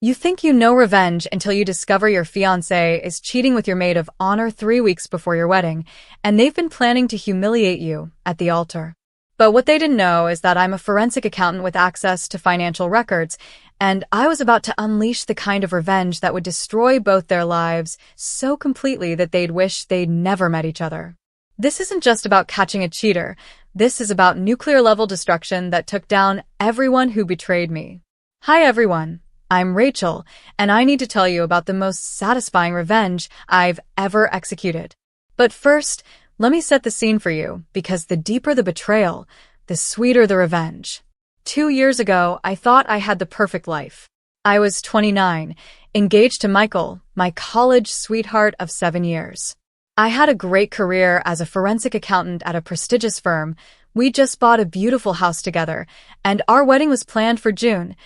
You think you know revenge until you discover your fiancé is cheating with your maid of honor 3 weeks before your wedding, and they've been planning to humiliate you at the altar. But what they didn't know is that I'm a forensic accountant with access to financial records, and I was about to unleash the kind of revenge that would destroy both their lives so completely that they'd wish they'd never met each other. This isn't just about catching a cheater. This is about nuclear-level destruction that took down everyone who betrayed me. Hi everyone, I'm Rachel, and I need to tell you about the most satisfying revenge I've ever executed. But first, let me set the scene for you, because the deeper the betrayal, the sweeter the revenge. 2 years ago, I thought I had the perfect life. I was 29, engaged to Michael, my college sweetheart of 7 years. I had a great career as a forensic accountant at a prestigious firm. We just bought a beautiful house together, and our wedding was planned for June,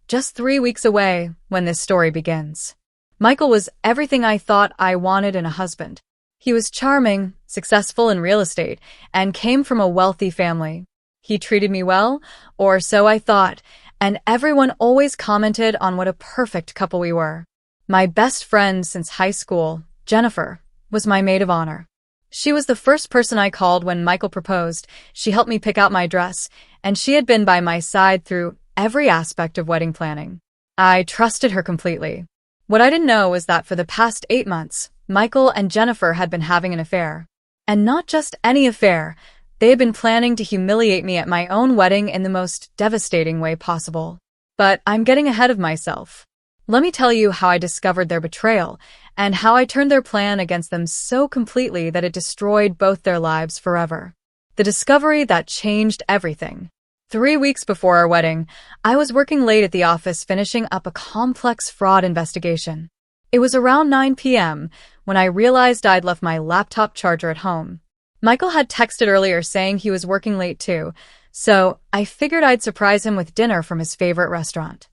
just 3 weeks away when this story begins. Michael was everything I thought I wanted in a husband. He was charming, successful in real estate, and came from a wealthy family. He treated me well, or so I thought, and everyone always commented on what a perfect couple we were. My best friend since high school, Jennifer, was my maid of honor. She was the first person I called when Michael proposed. She helped me pick out my dress, and she had been by my side through every aspect of wedding planning. I trusted her completely. What I didn't know was that for the past 8 months, Michael and Jennifer had been having an affair. And not just any affair. They had been planning to humiliate me at my own wedding in the most devastating way possible. But I'm getting ahead of myself. Let me tell you how I discovered their betrayal, and how I turned their plan against them so completely that it destroyed both their lives forever. The discovery that changed everything. 3 weeks before our wedding, I was working late at the office finishing up a complex fraud investigation. It was around 9 p.m. when I realized I'd left my laptop charger at home. Michael had texted earlier saying he was working late too, so I figured I'd surprise him with dinner from his favorite restaurant.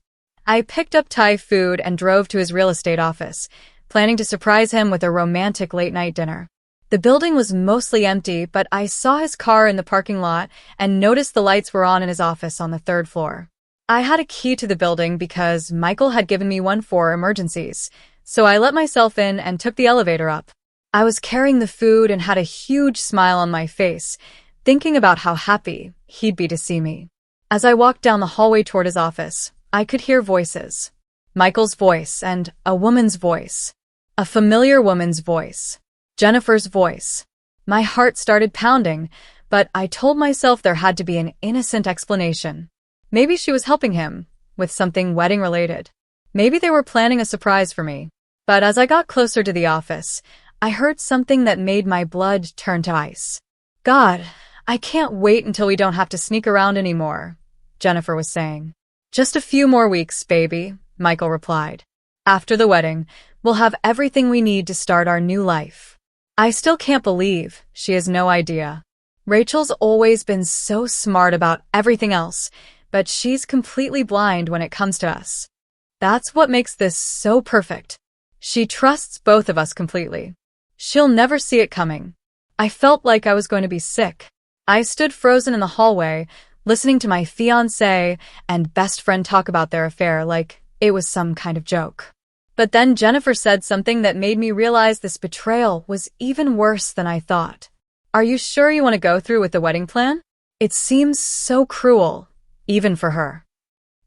I picked up Thai food and drove to his real estate office, planning to surprise him with a romantic late-night dinner. The building was mostly empty, but I saw his car in the parking lot and noticed the lights were on in his office on the 3rd floor. I had a key to the building because Michael had given me one for emergencies, so I let myself in and took the elevator up. I was carrying the food and had a huge smile on my face, thinking about how happy he'd be to see me. As I walked down the hallway toward his office, I could hear voices. Michael's voice and a woman's voice. A familiar woman's voice. Jennifer's voice. My heart started pounding, but I told myself there had to be an innocent explanation. Maybe she was helping him with something wedding-related. Maybe they were planning a surprise for me. But as I got closer to the office, I heard something that made my blood turn to ice. God, I can't wait until we don't have to sneak around anymore, Jennifer was saying. Just a few more weeks, baby, Michael replied. After the wedding, we'll have everything we need to start our new life. I still can't believe she has no idea. Rachel's always been so smart about everything else, but she's completely blind when it comes to us. That's what makes this so perfect. She trusts both of us completely. She'll never see it coming. I felt like I was going to be sick. I stood frozen in the hallway, listening to my fiancé and best friend talk about their affair like it was some kind of joke. But then Jennifer said something that made me realize this betrayal was even worse than I thought. Are you sure you want to go through with the wedding plan? It seems so cruel, even for her.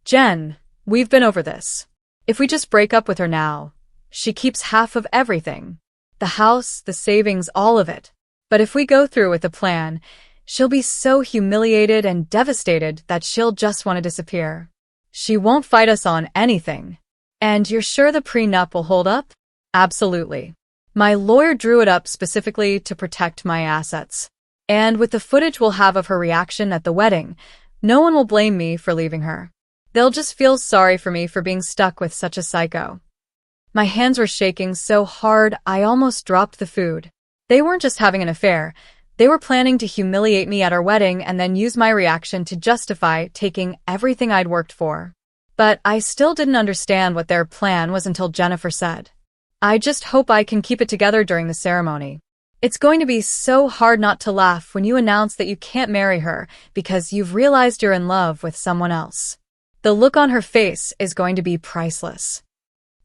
Jen, we've been over this. If we just break up with her now, she keeps half of everything. The house, the savings, all of it. But if we go through with the plan, she'll be so humiliated and devastated that she'll just want to disappear. She won't fight us on anything. And you're sure the prenup will hold up? Absolutely. My lawyer drew it up specifically to protect my assets. And with the footage we'll have of her reaction at the wedding, no one will blame me for leaving her. They'll just feel sorry for me for being stuck with such a psycho. My hands were shaking so hard I almost dropped the food. They weren't just having an affair. They were planning to humiliate me at our wedding and then use my reaction to justify taking everything I'd worked for. But I still didn't understand what their plan was until Jennifer said, I just hope I can keep it together during the ceremony. It's going to be so hard not to laugh when you announce that you can't marry her because you've realized you're in love with someone else. The look on her face is going to be priceless.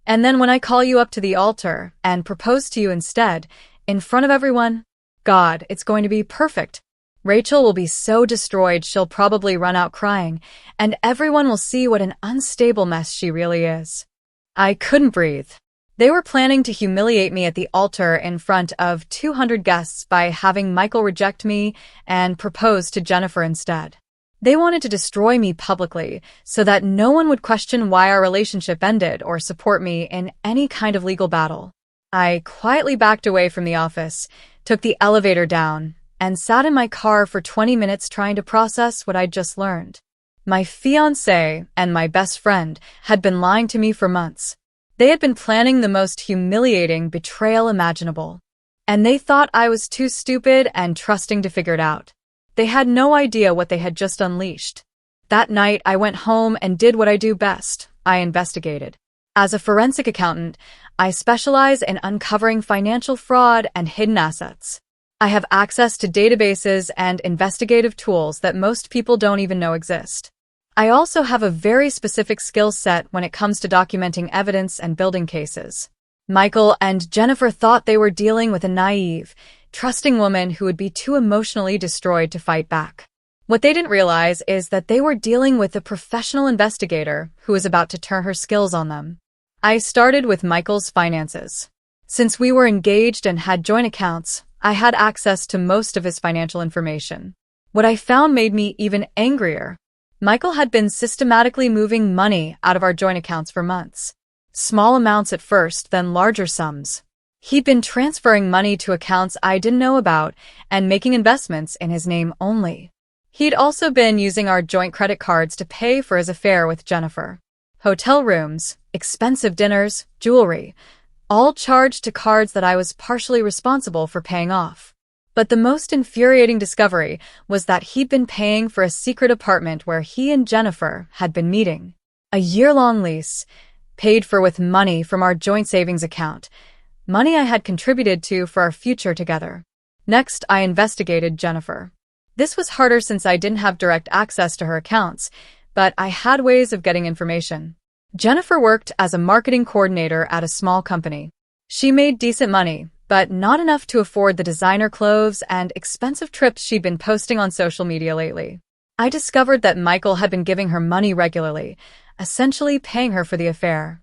And then when I call you up to the altar and propose to you instead, in front of everyone, God, it's going to be perfect. Rachel will be so destroyed she'll probably run out crying, and everyone will see what an unstable mess she really is. I couldn't breathe. They were planning to humiliate me at the altar in front of 200 guests by having Michael reject me and propose to Jennifer instead. They wanted to destroy me publicly so that no one would question why our relationship ended or support me in any kind of legal battle. I quietly backed away from the office, took the elevator down, and sat in my car for 20 minutes trying to process what I'd just learned. My fiancé and my best friend had been lying to me for months. They had been planning the most humiliating betrayal imaginable. And they thought I was too stupid and trusting to figure it out. They had no idea what they had just unleashed. That night, I went home and did what I do best. I investigated. As a forensic accountant, I specialize in uncovering financial fraud and hidden assets. I have access to databases and investigative tools that most people don't even know exist. I also have a very specific skill set when it comes to documenting evidence and building cases. Michael and Jennifer thought they were dealing with a naive, trusting woman who would be too emotionally destroyed to fight back. What they didn't realize is that they were dealing with a professional investigator who was about to turn her skills on them. I started with Michael's finances. Since we were engaged and had joint accounts, I had access to most of his financial information. What I found made me even angrier. Michael had been systematically moving money out of our joint accounts for months. Small amounts at first, then larger sums. He'd been transferring money to accounts I didn't know about and making investments in his name only. He'd also been using our joint credit cards to pay for his affair with Jennifer. Hotel rooms, expensive dinners, jewelry, all charged to cards that I was partially responsible for paying off. But the most infuriating discovery was that he'd been paying for a secret apartment where he and Jennifer had been meeting. A year-long lease, paid for with money from our joint savings account, money I had contributed to for our future together. Next, I investigated Jennifer. This was harder since I didn't have direct access to her accounts, but I had ways of getting information. Jennifer worked as a marketing coordinator at a small company. She made decent money, but not enough to afford the designer clothes and expensive trips she'd been posting on social media lately. I discovered that Michael had been giving her money regularly, essentially paying her for the affair.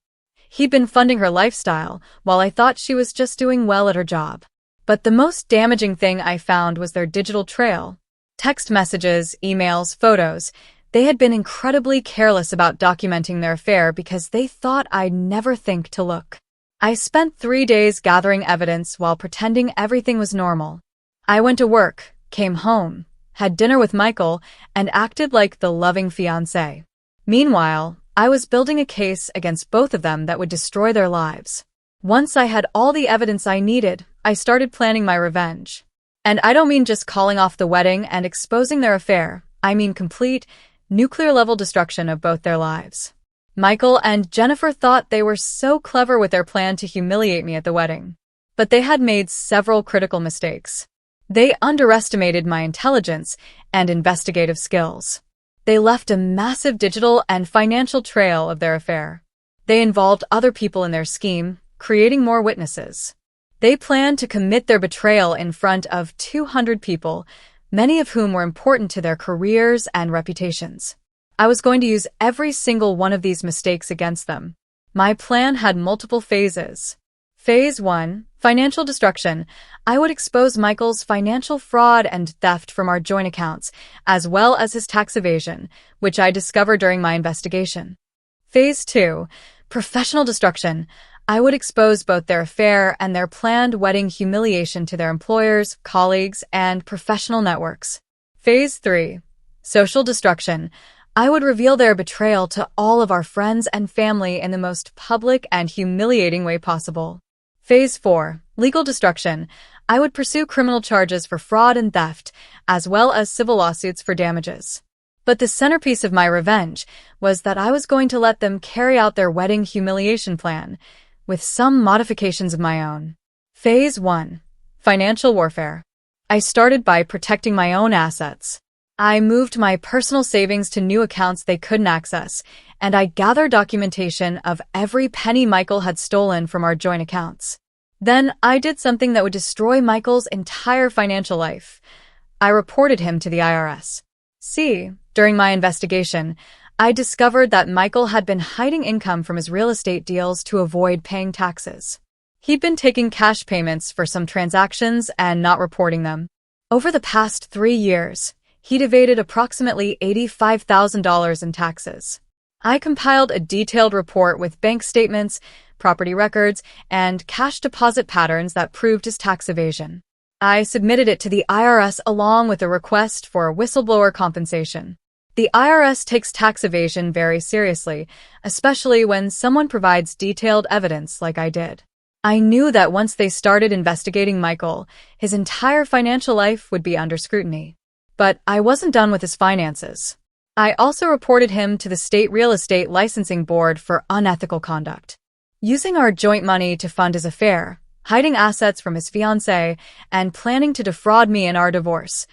He'd been funding her lifestyle, while I thought she was just doing well at her job. But the most damaging thing I found was their digital trail. Text messages, emails, photos. They had been incredibly careless about documenting their affair because they thought I'd never think to look. I spent 3 days gathering evidence while pretending everything was normal. I went to work, came home, had dinner with Michael, and acted like the loving fiancé. Meanwhile, I was building a case against both of them that would destroy their lives. Once I had all the evidence I needed, I started planning my revenge. And I don't mean just calling off the wedding and exposing their affair. I mean complete, nuclear-level destruction of both their lives. Michael and Jennifer thought they were so clever with their plan to humiliate me at the wedding. But they had made several critical mistakes. They underestimated my intelligence and investigative skills. They left a massive digital and financial trail of their affair. They involved other people in their scheme, creating more witnesses. They planned to commit their betrayal in front of 200 people, many of whom were important to their careers and reputations. I was going to use every single one of these mistakes against them. My plan had multiple phases. Phase 1, financial destruction. I would expose Michael's financial fraud and theft from our joint accounts, as well as his tax evasion, which I discovered during my investigation. Phase 2, professional destruction. I would expose both their affair and their planned wedding humiliation to their employers, colleagues, and professional networks. Phase 3, social destruction. I would reveal their betrayal to all of our friends and family in the most public and humiliating way possible. Phase 4, legal destruction. I would pursue criminal charges for fraud and theft, as well as civil lawsuits for damages. But the centerpiece of my revenge was that I was going to let them carry out their wedding humiliation plan, with some modifications of my own. Phase 1, financial warfare. I started by protecting my own assets. I moved my personal savings to new accounts they couldn't access, and I gathered documentation of every penny Michael had stolen from our joint accounts. Then I did something that would destroy Michael's entire financial life. I reported him to the IRS. During my investigation, I discovered that Michael had been hiding income from his real estate deals to avoid paying taxes. He'd been taking cash payments for some transactions and not reporting them. Over the past 3 years, he'd evaded approximately $85,000 in taxes. I compiled a detailed report with bank statements, property records, and cash deposit patterns that proved his tax evasion. I submitted it to the IRS along with a request for whistleblower compensation. The IRS takes tax evasion very seriously, especially when someone provides detailed evidence like I did. I knew that once they started investigating Michael, his entire financial life would be under scrutiny. But I wasn't done with his finances. I also reported him to the State Real Estate Licensing Board for unethical conduct. Using our joint money to fund his affair, hiding assets from his fiancée, and planning to defraud me in our divorce.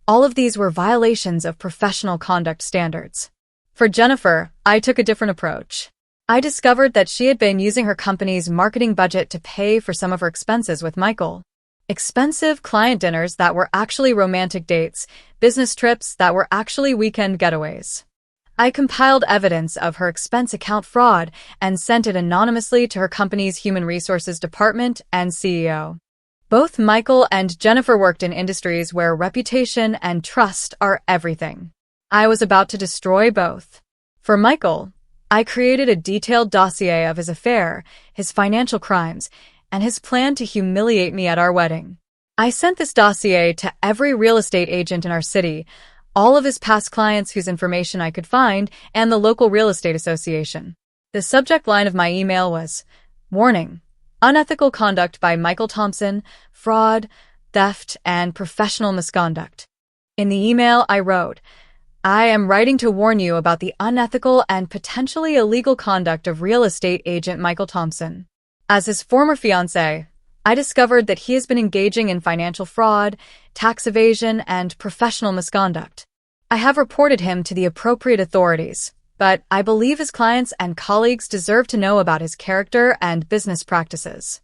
All of these were violations of professional conduct standards. For Jennifer, I took a different approach. I discovered that she had been using her company's marketing budget to pay for some of her expenses with Michael. Expensive client dinners that were actually romantic dates, business trips that were actually weekend getaways. I compiled evidence of her expense account fraud and sent it anonymously to her company's human resources department and CEO. Both Michael and Jennifer worked in industries where reputation and trust are everything. I was about to destroy both. For Michael, I created a detailed dossier of his affair, his financial crimes, and his plan to humiliate me at our wedding. I sent this dossier to every real estate agent in our city, all of his past clients whose information I could find, and the local real estate association. The subject line of my email was, "Warning. Unethical conduct by Michael Thompson, fraud, theft, and professional misconduct." In the email, I wrote, "I am writing to warn you about the unethical and potentially illegal conduct of real estate agent Michael Thompson. As his former fiancé, I discovered that he has been engaging in financial fraud, tax evasion, and professional misconduct. I have reported him to the appropriate authorities, but I believe his clients and colleagues deserve to know about his character and business practices."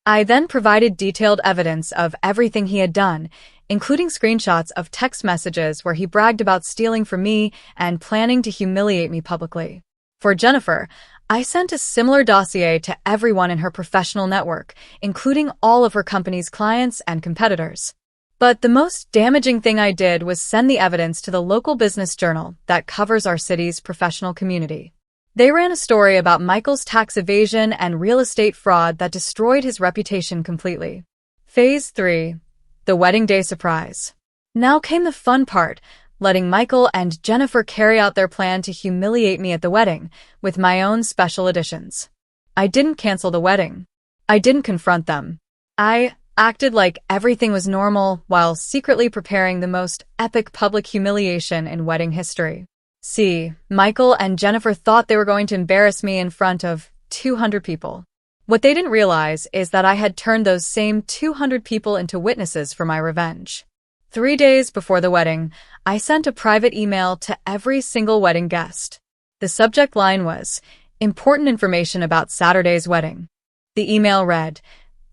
I then provided detailed evidence of everything he had done, including screenshots of text messages where he bragged about stealing from me and planning to humiliate me publicly. For Jennifer, I sent a similar dossier to everyone in her professional network, including all of her company's clients and competitors. But the most damaging thing I did was send the evidence to the local business journal that covers our city's professional community. They ran a story about Michael's tax evasion and real estate fraud that destroyed his reputation completely. Phase 3. The Wedding Day Surprise. Now came the fun part, letting Michael and Jennifer carry out their plan to humiliate me at the wedding, with my own special additions. I didn't cancel the wedding. I didn't confront them. I acted like everything was normal while secretly preparing the most epic public humiliation in wedding history. Michael and Jennifer thought they were going to embarrass me in front of 200 people. What they didn't realize is that I had turned those same 200 people into witnesses for my revenge. 3 days before the wedding, I sent a private email to every single wedding guest. The subject line was, "Important information about Saturday's wedding." The email read,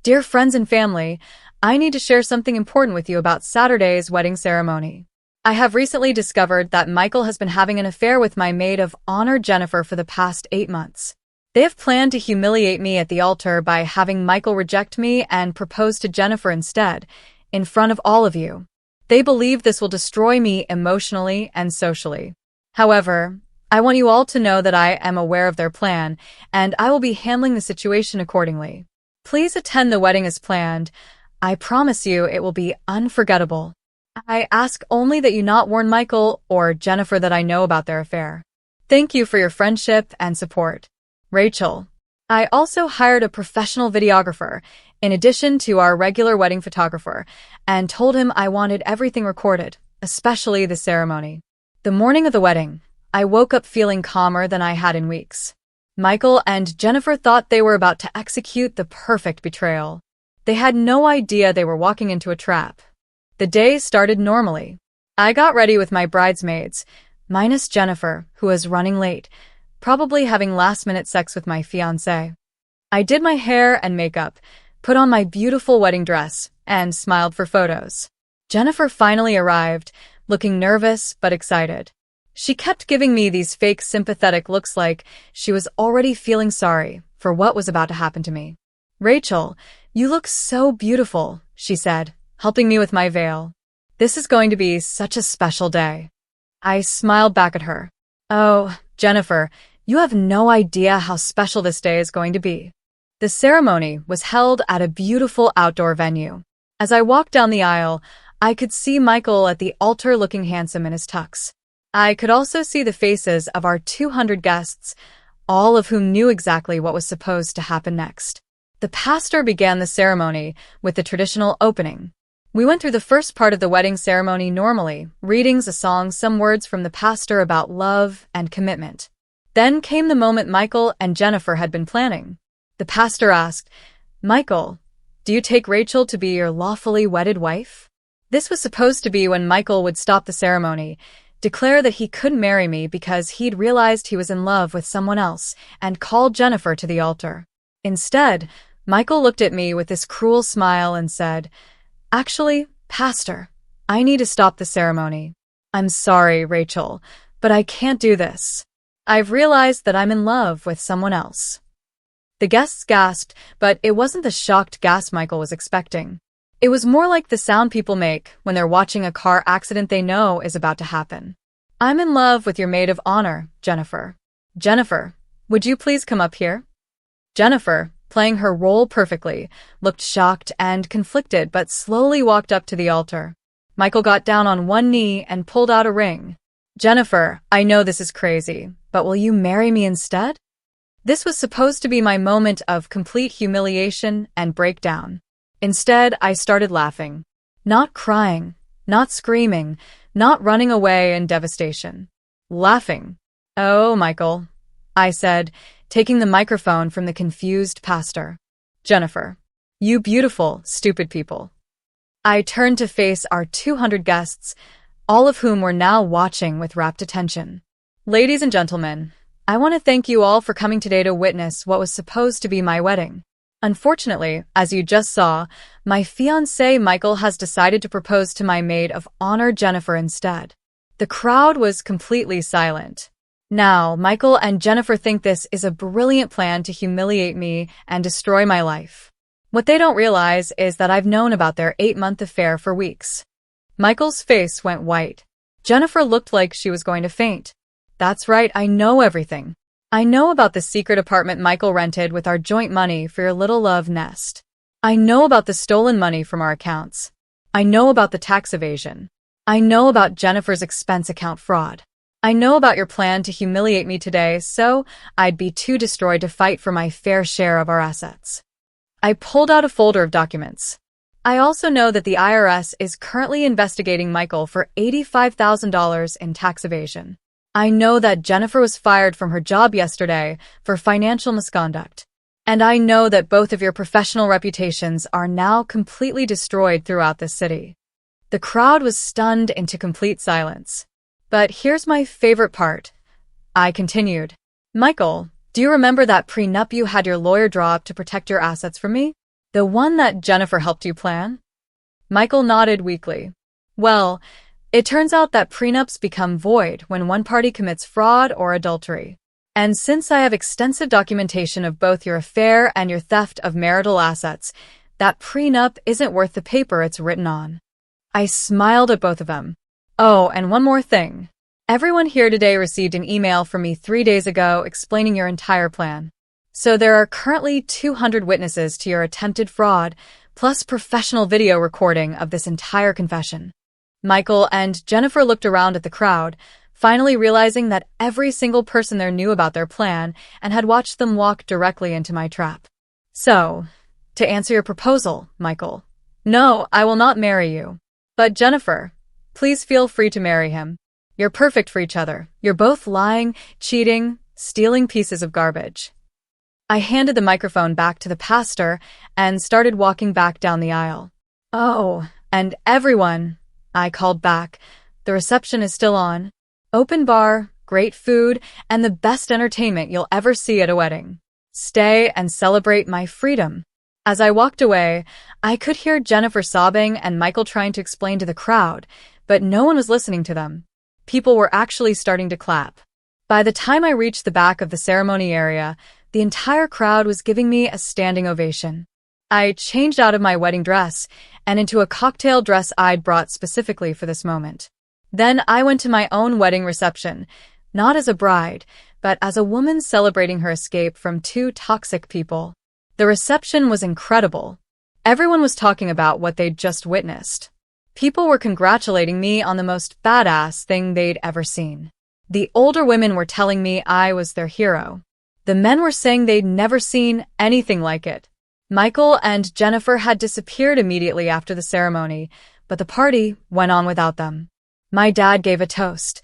"Dear friends and family, I need to share something important with you about Saturday's wedding ceremony. I have recently discovered that Michael has been having an affair with my maid of honor Jennifer for the past 8 months. They have planned to humiliate me at the altar by having Michael reject me and propose to Jennifer instead, in front of all of you. They believe this will destroy me emotionally and socially. However, I want you all to know that I am aware of their plan, and I will be handling the situation accordingly. Please attend the wedding as planned. I promise you it will be unforgettable. I ask only that you not warn Michael or Jennifer that I know about their affair. Thank you for your friendship and support. Rachel." I also hired a professional videographer, in addition to our regular wedding photographer, and told him I wanted everything recorded, especially the ceremony. The morning of the wedding, I woke up feeling calmer than I had in weeks. Michael and Jennifer thought they were about to execute the perfect betrayal. They had no idea they were walking into a trap. The day started normally. I got ready with my bridesmaids, minus Jennifer, who was running late, probably having last-minute sex with my fiancé. I did my hair and makeup, put on my beautiful wedding dress, and smiled for photos. Jennifer finally arrived, looking nervous but excited. She kept giving me these fake sympathetic looks like she was already feeling sorry for what was about to happen to me. "Rachel, you look so beautiful," she said, helping me with my veil. "This is going to be such a special day." I smiled back at her. "Oh, Jennifer, you have no idea how special this day is going to be." The ceremony was held at a beautiful outdoor venue. As I walked down the aisle, I could see Michael at the altar looking handsome in his tux. I could also see the faces of our 200 guests, all of whom knew exactly what was supposed to happen next. The pastor began the ceremony with the traditional opening. We went through the first part of the wedding ceremony normally, readings, a song, some words from the pastor about love and commitment. Then came the moment Michael and Jennifer had been planning. The pastor asked, "Michael, do you take Rachel to be your lawfully wedded wife?" This was supposed to be when Michael would stop the ceremony, declare that he couldn't marry me because he'd realized he was in love with someone else, and call Jennifer to the altar. Instead, Michael looked at me with this cruel smile and said, "Actually, Pastor, I need to stop the ceremony. I'm sorry, Rachel, but I can't do this. I've realized that I'm in love with someone else." The guests gasped, but it wasn't the shocked gasp Michael was expecting. It was more like the sound people make when they're watching a car accident they know is about to happen. "I'm in love with your maid of honor, Jennifer. Jennifer, would you please come up here?" Jennifer, playing her role perfectly, looked shocked and conflicted but slowly walked up to the altar. Michael got down on one knee and pulled out a ring. "Jennifer, I know this is crazy, but will you marry me instead?" This was supposed to be my moment of complete humiliation and breakdown. Instead, I started laughing. Not crying, not screaming, not running away in devastation. Laughing. "Oh, Michael," I said, taking the microphone from the confused pastor. "Jennifer, you beautiful, stupid people." I turned to face our 200 guests, all of whom were now watching with rapt attention. "Ladies and gentlemen, I want to thank you all for coming today to witness what was supposed to be my wedding. Unfortunately, as you just saw, my fiancé Michael has decided to propose to my maid of honor Jennifer instead." The crowd was completely silent. Now, Michael and Jennifer think this is a brilliant plan to humiliate me and destroy my life. What they don't realize is that I've known about their 8-month affair for weeks. Michael's face went white. Jennifer looked like she was going to faint. "That's right, I know everything. I know about the secret apartment Michael rented with our joint money for your little love nest. I know about the stolen money from our accounts. I know about the tax evasion. I know about Jennifer's expense account fraud. I know about your plan to humiliate me today, so I'd be too destroyed to fight for my fair share of our assets." I pulled out a folder of documents. "I also know that the IRS is currently investigating Michael for $85,000 in tax evasion. I know that Jennifer was fired from her job yesterday for financial misconduct. And I know that both of your professional reputations are now completely destroyed throughout the city." The crowd was stunned into complete silence. "But here's my favorite part," I continued. "Michael, do you remember that prenup you had your lawyer draw up to protect your assets from me? The one that Jennifer helped you plan?" Michael nodded weakly. "Well, it turns out that prenups become void when one party commits fraud or adultery. And since I have extensive documentation of both your affair and your theft of marital assets, that prenup isn't worth the paper it's written on." I smiled at both of them. "Oh, and one more thing. Everyone here today received an email from me 3 days ago explaining your entire plan. So there are currently 200 witnesses to your attempted fraud, plus professional video recording of this entire confession." Michael and Jennifer looked around at the crowd, finally realizing that every single person there knew about their plan and had watched them walk directly into my trap. "So, to answer your proposal, Michael, no, I will not marry you. But Jennifer, please feel free to marry him. You're perfect for each other. You're both lying, cheating, stealing pieces of garbage." I handed the microphone back to the pastor and started walking back down the aisle. "Oh, and everyone," I called back, "the reception is still on. Open bar, great food, and the best entertainment you'll ever see at a wedding. Stay and celebrate my freedom. As I walked away, I could hear Jennifer sobbing and Michael trying to explain to the crowd, but no one was listening to them. People were actually starting to clap. By the time I reached the back of the ceremony area, the entire crowd was giving me a standing ovation. I changed out of my wedding dress and into a cocktail dress I'd brought specifically for this moment. Then I went to my own wedding reception, not as a bride, but as a woman celebrating her escape from two toxic people. The reception was incredible. Everyone was talking about what they'd just witnessed. People were congratulating me on the most badass thing they'd ever seen. The older women were telling me I was their hero. The men were saying they'd never seen anything like it. Michael and Jennifer had disappeared immediately after the ceremony, but the party went on without them. My dad gave a toast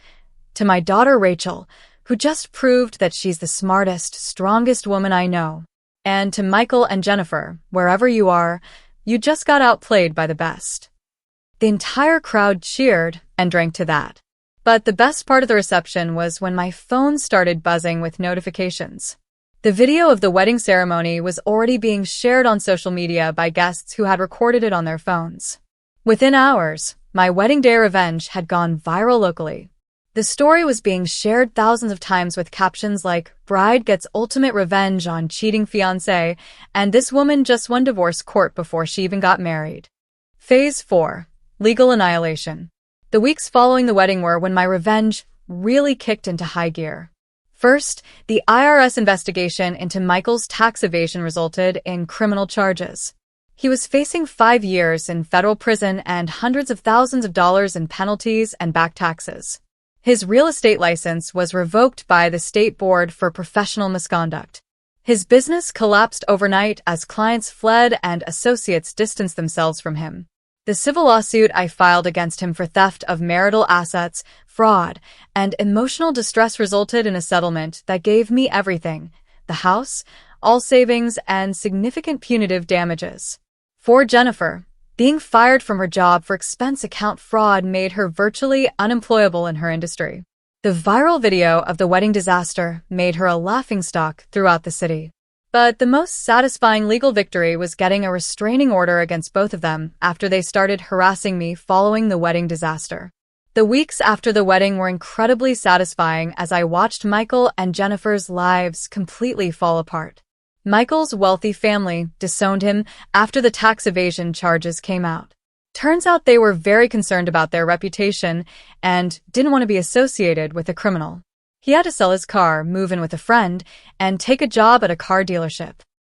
to my daughter Rachel, who just proved that she's the smartest, strongest woman I know. And to Michael and Jennifer, wherever you are, you just got outplayed by the best. The entire crowd cheered and drank to that. But the best part of the reception was when my phone started buzzing with notifications. The video of the wedding ceremony was already being shared on social media by guests who had recorded it on their phones. Within hours, my wedding day revenge had gone viral locally. The story was being shared thousands of times with captions like, "Bride gets ultimate revenge on cheating fiancé," and "This woman just won divorce court before she even got married." Phase 4. Legal annihilation. The weeks following the wedding were when my revenge really kicked into high gear. First, the IRS investigation into Michael's tax evasion resulted in criminal charges. He was facing 5 years in federal prison and hundreds of thousands of dollars in penalties and back taxes. His real estate license was revoked by the State Board for Professional Misconduct. His business collapsed overnight as clients fled and associates distanced themselves from him. The civil lawsuit I filed against him for theft of marital assets, fraud, and emotional distress resulted in a settlement that gave me everything: the house, all savings, and significant punitive damages. For Jennifer, being fired from her job for expense account fraud made her virtually unemployable in her industry. The viral video of the wedding disaster made her a laughingstock throughout the city. But the most satisfying legal victory was getting a restraining order against both of them after they started harassing me following the wedding disaster. The weeks after the wedding were incredibly satisfying as I watched Michael and Jennifer's lives completely fall apart. Michael's wealthy family disowned him after the tax evasion charges came out. Turns out they were very concerned about their reputation and didn't want to be associated with a criminal. He had to sell his car, move in with a friend, and take a job at a car dealership.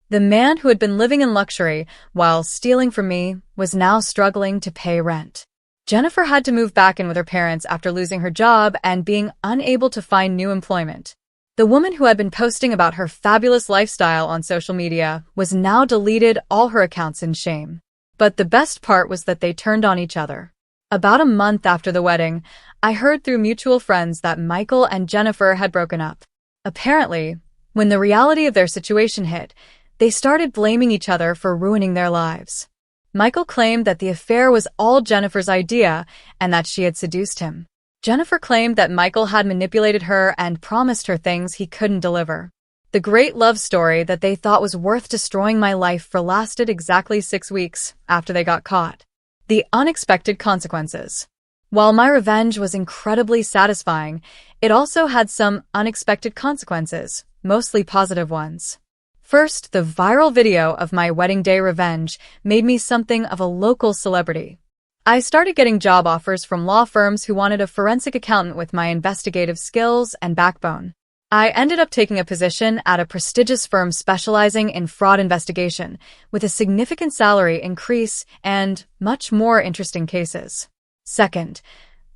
The man who had been living in luxury while stealing from me was now struggling to pay rent. Jennifer had to move back in with her parents after losing her job and being unable to find new employment. The woman who had been posting about her fabulous lifestyle on social media was now deleted all her accounts in shame. But the best part was that they turned on each other. About a month after the wedding, I heard through mutual friends that Michael and Jennifer had broken up. Apparently, when the reality of their situation hit, they started blaming each other for ruining their lives. Michael claimed that the affair was all Jennifer's idea and that she had seduced him. Jennifer claimed that Michael had manipulated her and promised her things he couldn't deliver. The great love story that they thought was worth destroying my life for lasted exactly 6 weeks after they got caught. The unexpected consequences. While my revenge was incredibly satisfying, it also had some unexpected consequences, mostly positive ones. First, the viral video of my wedding day revenge made me something of a local celebrity. I started getting job offers from law firms who wanted a forensic accountant with my investigative skills and backbone. I ended up taking a position at a prestigious firm specializing in fraud investigation, with a significant salary increase and much more interesting cases. Second,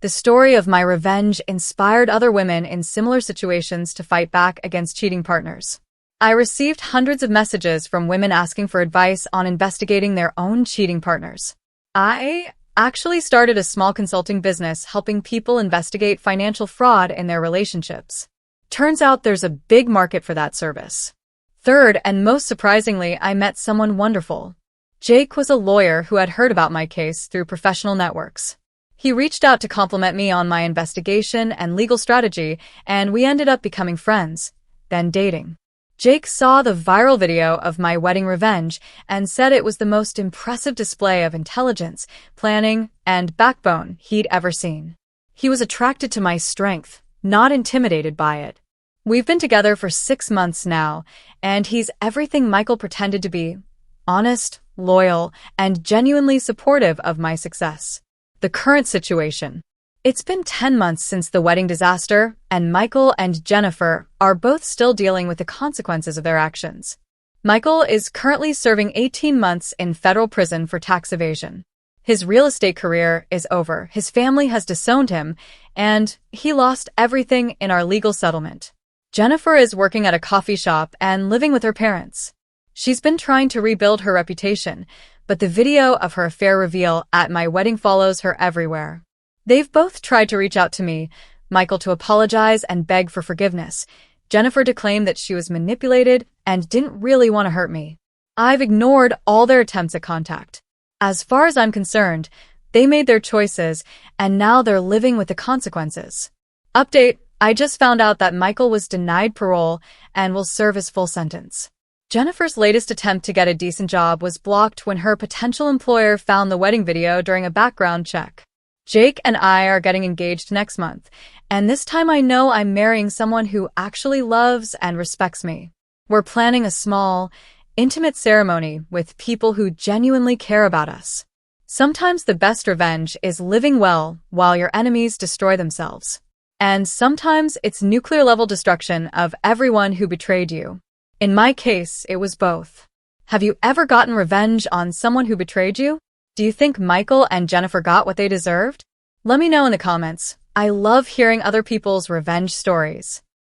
the story of my revenge inspired other women in similar situations to fight back against cheating partners. I received hundreds of messages from women asking for advice on investigating their own cheating partners. I actually started a small consulting business helping people investigate financial fraud in their relationships. Turns out there's a big market for that service. Third, and most surprisingly, I met someone wonderful. Jake was a lawyer who had heard about my case through professional networks. He reached out to compliment me on my investigation and legal strategy, and we ended up becoming friends, then dating. Jake saw the viral video of my wedding revenge and said it was the most impressive display of intelligence, planning, and backbone he'd ever seen. He was attracted to my strength, not intimidated by it. We've been together for 6 months now, and he's everything Michael pretended to be: honest, loyal, and genuinely supportive of my success. The current situation. It's been 10 months since the wedding disaster, and Michael and Jennifer are both still dealing with the consequences of their actions. Michael is currently serving 18 months in federal prison for tax evasion. His real estate career is over, his family has disowned him, and he lost everything in our legal settlement. Jennifer is working at a coffee shop and living with her parents. She's been trying to rebuild her reputation, but the video of her affair reveal at my wedding follows her everywhere. They've both tried to reach out to me, Michael to apologize and beg for forgiveness, Jennifer to claim that she was manipulated and didn't really want to hurt me. I've ignored all their attempts at contact. As far as I'm concerned, they made their choices, and now they're living with the consequences. Update: I just found out that Michael was denied parole and will serve his full sentence. Jennifer's latest attempt to get a decent job was blocked when her potential employer found the wedding video during a background check. Jake and I are getting engaged next month, and this time I know I'm marrying someone who actually loves and respects me. We're planning a small, intimate ceremony with people who genuinely care about us. Sometimes the best revenge is living well while your enemies destroy themselves. And sometimes it's nuclear-level destruction of everyone who betrayed you. In my case, it was both. Have you ever gotten revenge on someone who betrayed you? Do you think Michael and Jennifer got what they deserved? Let me know in the comments. I love hearing other people's revenge stories.